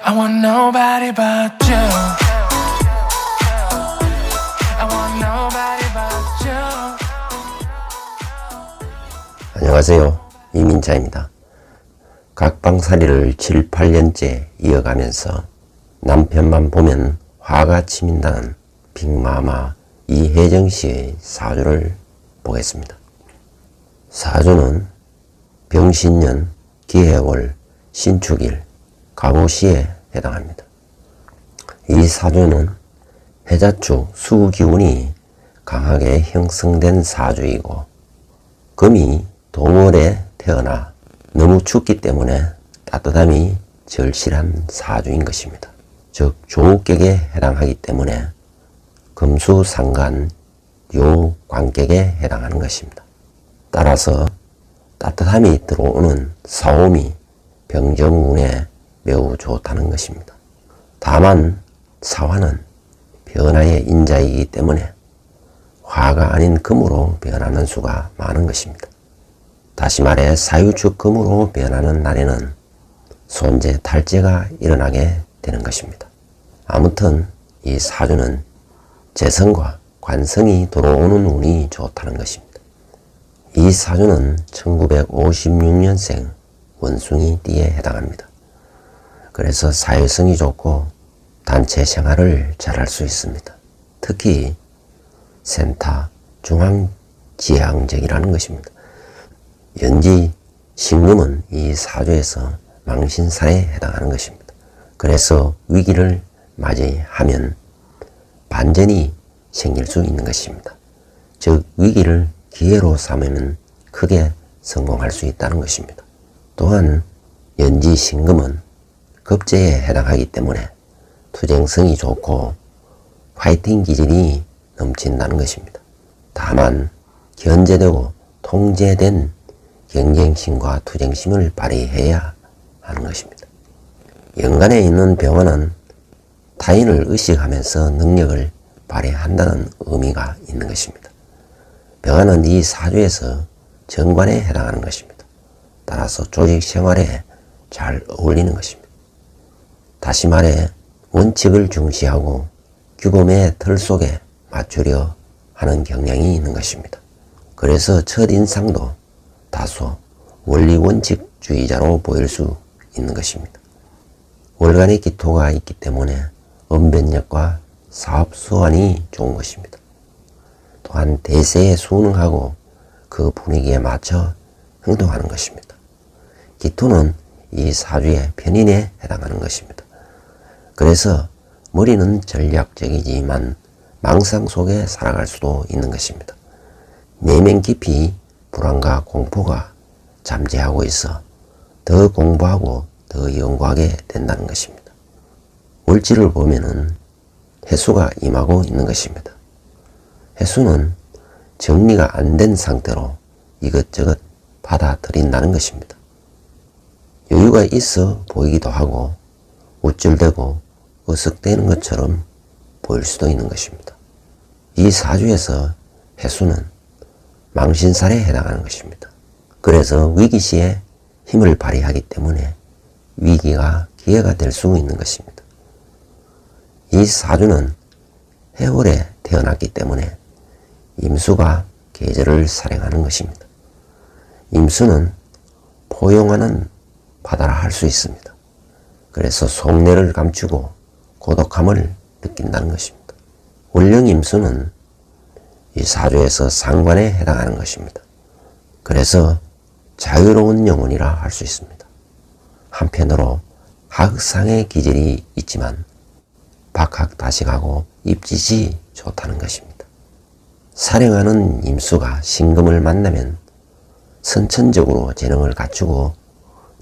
I want nobody but you. I want nobody but you. 안녕하세요. 이민자입니다. 각방살이를 7, 8년째 이어가면서 남편만 보면 화가 치민다는 빅마마 이혜정 씨의 사주를 보겠습니다. 사주는 병신년, 기해월, 신축일, 갑오시에 해당합니다. 이 사주는 해자축 수기운이 강하게 형성된 사주이고 금이 동월에 태어나 너무 춥기 때문에 따뜻함이 절실한 사주인 것입니다. 즉 조국격에 해당하기 때문에 금수상간 요관격에 해당하는 것입니다. 따라서 따뜻함이 들어오는 사오미 병정운에 매우 좋다는 것입니다. 다만 사화는 변화의 인자이기 때문에 화가 아닌 금으로 변하는 수가 많은 것입니다. 다시 말해 사유축 금으로 변하는 날에는 손재 탈재가 일어나게 되는 것입니다. 아무튼 이 사주는 재성과 관성이 들어오는 운이 좋다는 것입니다. 이 사주는 1956년생 원숭이 띠에 해당합니다. 그래서 사회성이 좋고 단체 생활을 잘할 수 있습니다. 특히 센터, 중앙지향적이라는 것입니다. 연지, 신금은 이 사주에서 망신사에 해당하는 것입니다. 그래서 위기를 맞이하면 반전이 생길 수 있는 것입니다. 즉 위기를 기회로 삼으면 크게 성공할 수 있다는 것입니다. 또한 연지, 신금은 급제에 해당하기 때문에 투쟁성이 좋고 파이팅 기질이 넘친다는 것입니다. 다만 견제되고 통제된 경쟁심과 투쟁심을 발휘해야 하는 것입니다. 연간에 있는 병화는 타인을 의식하면서 능력을 발휘한다는 의미가 있는 것입니다. 병화는 이 사주에서 정관에 해당하는 것입니다. 따라서 조직 생활에 잘 어울리는 것입니다. 다시 말해 원칙을 중시하고 규범의 틀 속에 맞추려 하는 경향이 있는 것입니다. 그래서 첫인상도 다소 원리 원칙주의자로 보일 수 있는 것입니다. 월간의 기토가 있기 때문에 언변력과 사업 수완이 좋은 것입니다. 또한 대세에 순응하고 그 분위기에 맞춰 행동하는 것입니다. 기토는 이 사주의 편인에 해당하는 것입니다. 그래서 머리는 전략적이지만 망상 속에 살아갈 수도 있는 것입니다. 내면 깊이 불안과 공포가 잠재하고 있어 더 공부하고 더 연구하게 된다는 것입니다. 월지를 보면은 해수가 임하고 있는 것입니다. 해수는 정리가 안 된 상태로 이것저것 받아들인다는 것입니다. 여유가 있어 보이기도 하고 우쭐대고 어석대는 것처럼 보일 수도 있는 것입니다. 이 사주에서 해수는 망신살에 해당하는 것입니다. 그래서 위기시에 힘을 발휘하기 때문에 위기가 기회가 될 수 있는 것입니다. 이 사주는 해월에 태어났기 때문에 임수가 계절을 살행하는 것입니다. 임수는 포용하는 바다라 할 수 있습니다. 그래서 속내를 감추고 고독함을 느낀다는 것입니다. 월령 임수는 이 사주에서 상관에 해당하는 것입니다. 그래서 자유로운 영혼이라 할 수 있습니다. 한편으로 하극상의 기질이 있지만 박학다식하고 입짓이 좋다는 것입니다. 살행하는 임수가 신금을 만나면 선천적으로 재능을 갖추고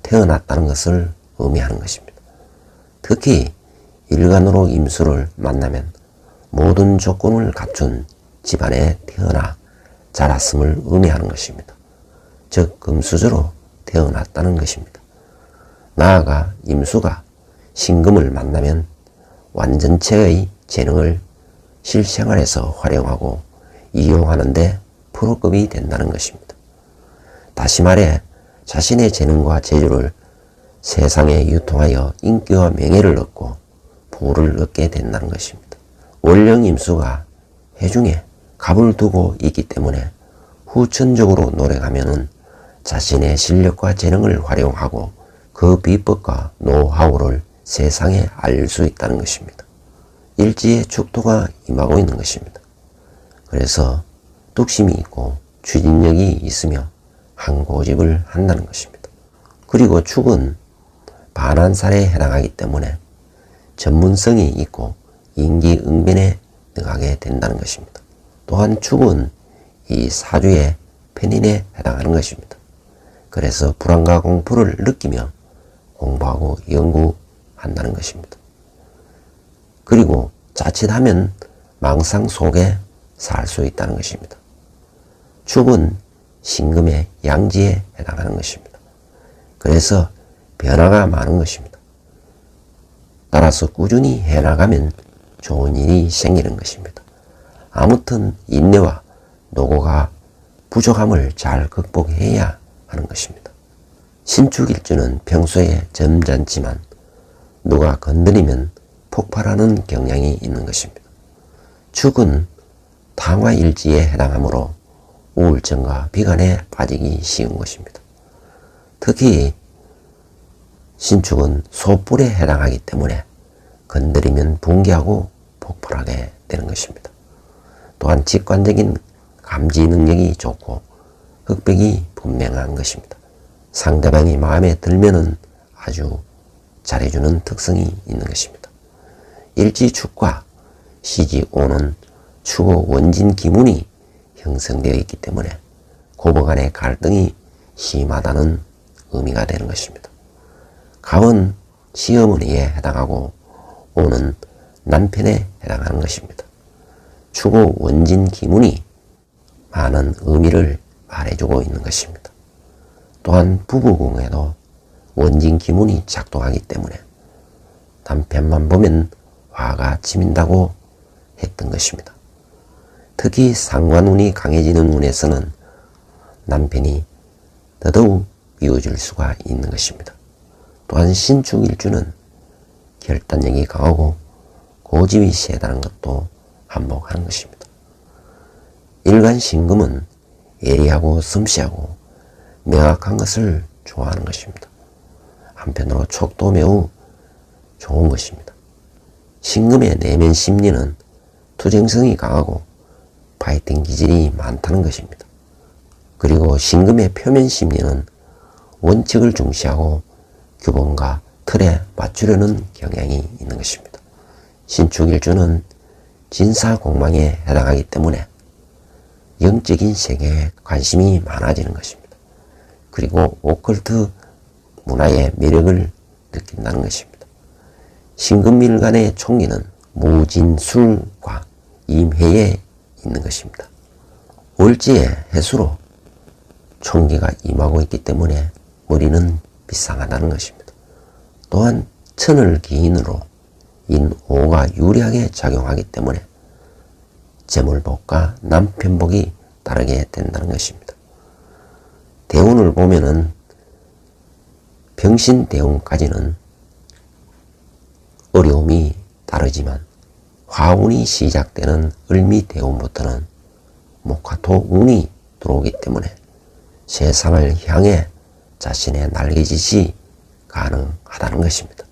태어났다는 것을 의미하는 것입니다. 특히 일간으로 임수를 만나면 모든 조건을 갖춘 집안에 태어나 자랐음을 의미하는 것입니다. 즉 금수저로 태어났다는 것입니다. 나아가 임수가 신금을 만나면 완전체의 재능을 실생활에서 활용하고 이용하는 데 프로급이 된다는 것입니다. 다시 말해 자신의 재능과 재주를 세상에 유통하여 인기와 명예를 얻고 부를 얻게 된다는 것입니다. 월령 임수가 회중에 갑을 두고 있기 때문에 후천적으로 노력하면은 자신의 실력과 재능을 활용하고 그 비법과 노하우를 세상에 알릴 수 있다는 것입니다. 일지의 축토가 임하고 있는 것입니다. 그래서 뚝심이 있고 추진력이 있으며 한 고집을 한다는 것입니다. 그리고 축은 반환살에 해당하기 때문에 전문성이 있고 인기응변에 능하게 된다는 것입니다. 또한 축은 이 사주의 편인에 해당하는 것입니다. 그래서 불안과 공포를 느끼며 공부하고 연구한다는 것입니다. 그리고 자칫하면 망상 속에 살 수 있다는 것입니다. 축은 신금의 양지에 해당하는 것입니다. 그래서 변화가 많은 것입니다. 따라서 꾸준히 해나가면 좋은 일이 생기는 것입니다. 아무튼 인내와 노고가 부족함을 잘 극복해야 하는 것입니다. 신축일주는 평소에 점잖지만 누가 건드리면 폭발하는 경향이 있는 것입니다. 축은 탕화일지에 해당하므로 우울증과 비관에 빠지기 쉬운 것입니다. 특히 신축은 소뿔에 해당하기 때문에 건드리면 붕괴하고 폭발하게 되는 것입니다. 또한 직관적인 감지 능력이 좋고 흑백이 분명한 것입니다. 상대방이 마음에 들면은 아주 잘해주는 특성이 있는 것입니다. 일지축과 시지오는 축의 원진 기문이 형성되어 있기 때문에 고부 간의 갈등이 심하다는 의미가 되는 것입니다. 갑은 시어머니에 해당하고 오는 남편에 해당하는 것입니다. 축의 원진 기문이 많은 의미를 말해주고 있는 것입니다. 또한 부부궁에도 원진 기문이 작동하기 때문에 남편만 보면 화가 치민다고 했던 것입니다. 특히 상관운이 강해지는 운에서는 남편이 더더욱 미워질 수가 있는 것입니다. 또한 신축일주는 결단력이 강하고 고집이 세다는 것도 한몫하는 것입니다. 일간 신금은 예리하고 섬세하고 명확한 것을 좋아하는 것입니다. 한편으로 촉도 매우 좋은 것입니다. 신금의 내면 심리는 투쟁성이 강하고 파이팅 기질이 많다는 것입니다. 그리고 신금의 표면 심리는 원칙을 중시하고 규범과 틀에 맞추려는 경향이 있는 것입니다. 신축일주는 진사공망에 해당하기 때문에 영적인 세계에 관심이 많아지는 것입니다. 그리고 오컬트 문화의 매력을 느낀다는 것입니다. 신금일간의 총기는 무진술과 임해에 있는 것입니다. 월지의 해수로 총기가 임하고 있기 때문에 머리는 비상하다는 것입니다. 또한 천을 기인으로 인오가 유리하게 작용하기 때문에 재물복과 남편복이 따르게 된다는 것입니다. 대운을 보면은 병신대운까지는 어려움이 따르지만 화운이 시작되는 을미대운부터는 목화토운이 들어오기 때문에 세상을 향해 자신의 날개짓이 가능하다는 것입니다.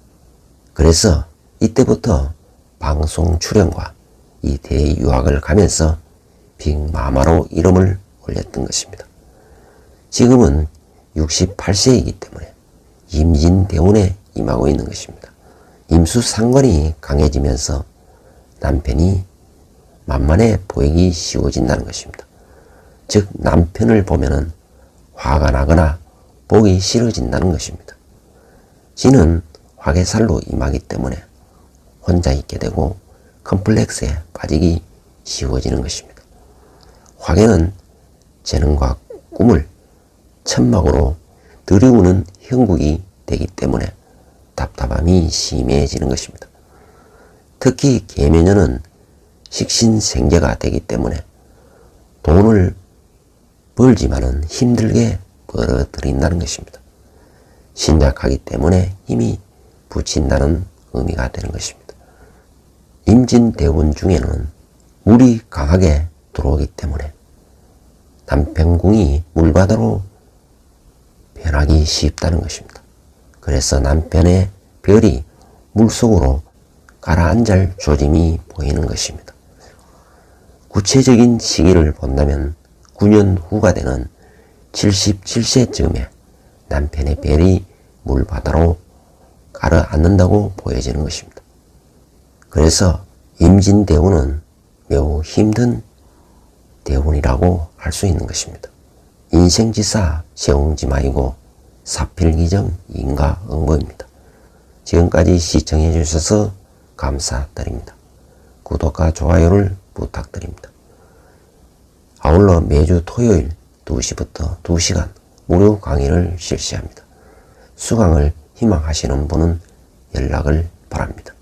그래서 이때부터 방송 출연과 이 대유학을 가면서 빅마마로 이름을 올렸던 것입니다. 지금은 68세이기 때문에 임진대운에 임하고 있는 것입니다. 임수상관이 강해지면서 남편이 만만해 보이기 쉬워진다는 것입니다. 즉 남편을 보면은 화가 나거나 보기 싫어진다는 것입니다. 지는 화개살로 임하기 때문에 혼자 있게 되고 컴플렉스에 빠지기 쉬워지는 것입니다. 화개는 재능과 꿈을 천막으로 들이우는 형국이 되기 때문에 답답함이 심해지는 것입니다. 특히 계묘년은 식신생재가 되기 때문에 돈을 벌지만은 힘들게 벌어들인다는 것입니다. 신약하기 때문에 힘이 붙인다는 의미가 되는 것입니다. 임진대운 중에는 물이 강하게 들어오기 때문에 남편궁이 물바다로 변하기 쉽다는 것입니다. 그래서 남편의 별이 물속으로 가라앉을 조짐이 보이는 것입니다. 구체적인 시기를 본다면 9년 후가 되는 77세쯤에 남편의 별이 물바다로 가라앉는다고 보여지는 것입니다. 그래서 임진대운은 매우 힘든 대운이라고 할 수 있는 것입니다. 인생지사 세옹지마이고 사필기정 인과응보입니다. 지금까지 시청해 주셔서 감사드립니다. 구독과 좋아요를 부탁드립니다. 아울러 매주 토요일 2시부터 2시간 무료 강의를 실시합니다. 수강을 희망하시는 분은 연락을 바랍니다.